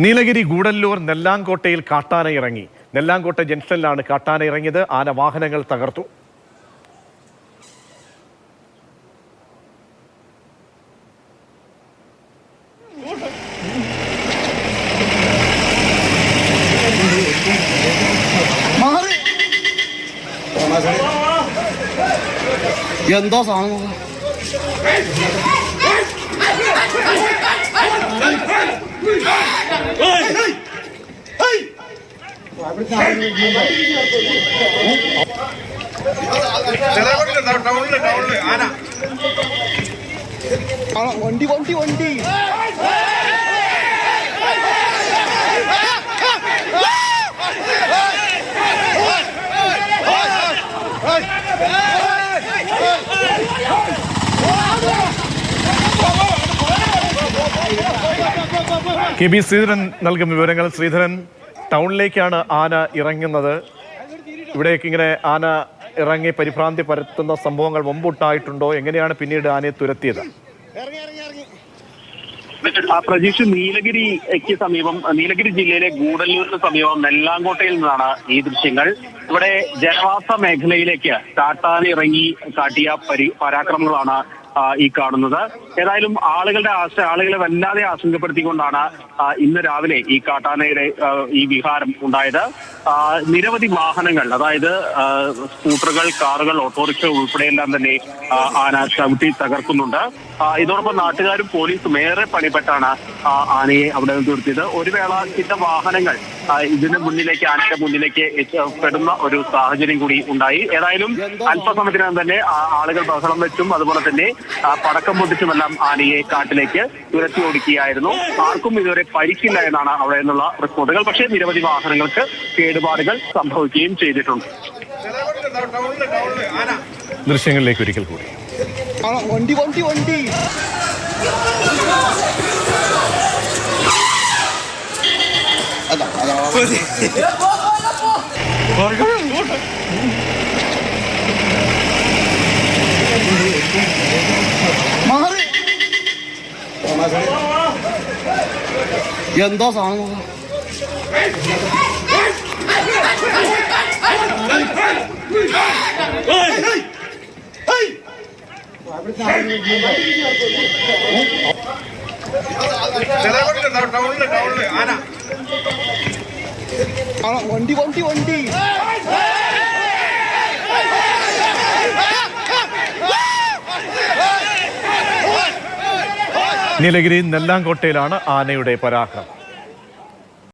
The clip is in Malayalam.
നീലഗിരി ഗൂഡല്ലൂർ നെല്ലാങ്കോട്ടയിൽ കാട്ടാന ഇറങ്ങി. നെല്ലാങ്കോട്ട ജംഗ്ഷനിലാണ് കാട്ടാന ഇറങ്ങിയത്. ആന വാഹനങ്ങൾ തകർത്തു. എന്തോ സാധനം വണ്ടി വണ്ടി വണ്ടി കെ ബി ശ്രീധരൻ നൽകും വിവരങ്ങൾ. ശ്രീധരൻ, ടൗണിലേക്കാണ് ആന ഇറങ്ങുന്നത്. ഇവിടേക്ക് ഇങ്ങനെ ആന ഇറങ്ങി പരിഭ്രാന്തി പരത്തുന്ന സംഭവങ്ങൾ മുമ്പുണ്ടായിട്ടുണ്ടോ? എങ്ങനെയാണ് പിന്നീട് ആനയെ തുരത്തിയത്? പ്രജീഷ്, നീലഗിരിക്ക് സമീപം, നീലഗിരി ജില്ലയിലെ ഗൂഡല്ലൂരിന് സമീപം നെല്ലാങ്കോട്ടയിൽ നിന്നാണ് ഈ ദൃശ്യങ്ങൾ. ഇവിടെ ജനവാസ മേഖലയിലേക്ക് കാട്ടാന ഇറങ്ങി കാട്ടിയ പരാക്രമങ്ങളാണ് ഈ കാണുന്നത്. ഏതായാലും ആളുകളെ വല്ലാതെ ആശങ്കപ്പെടുത്തിക്കൊണ്ടാണ് ഇന്ന് രാവിലെ ഈ കാട്ടാനയുടെ ഈ വിഹാരം ഉണ്ടായത്. നിരവധി വാഹനങ്ങൾ, അതായത് സ്കൂട്ടറുകൾ, കാറുകൾ, ഓട്ടോറിക്ഷ ഉൾപ്പെടെയെല്ലാം തന്നെ ആന ചവിട്ടി തകർക്കുന്നുണ്ട്. ഇതോടൊപ്പം നാട്ടുകാരും പോലീസും ഏറെ പണിപ്പെട്ടാണ് ആനയെ അവിടെ നിന്ന് നിർത്തിയത്. ഒരു വേള ചില വാഹനങ്ങൾ ഇതിന് മുന്നിലേക്ക്, ആനയുടെ മുന്നിലേക്ക് പെടുന്ന ഒരു സാഹചര്യം കൂടി ഉണ്ടായി. ഏതായാലും അല്പസമയത്തിനകം തന്നെ ആളുകൾ ബഹളം വെച്ചും അതുപോലെ തന്നെ പടക്കം പൊട്ടിച്ചുമെല്ലാം ആനയെ കാട്ടിലേക്ക് തുരത്തി ഓടിക്കുകയായിരുന്നു. ആർക്കും ഇതുവരെ പരിക്കില്ല എന്നാണ് അവിടെ നിന്നുള്ള റിപ്പോർട്ടുകൾ. പക്ഷേ നിരവധി വാഹനങ്ങൾക്ക് കേടുപാടുകൾ സംഭവിക്കുകയും ചെയ്തിട്ടുണ്ട്. ദൃശ്യങ്ങളിലേക്ക് ഒരിക്കൽ കൂടി. വണ്ടി വണ്ടി വണ്ടി എന്തോ സാധനം വണ്ടി വണ്ടി വണ്ടി നീലഗിരി നെല്ലാങ്കോട്ടയിലാണ് ആനയുടെ പരാക്രമം.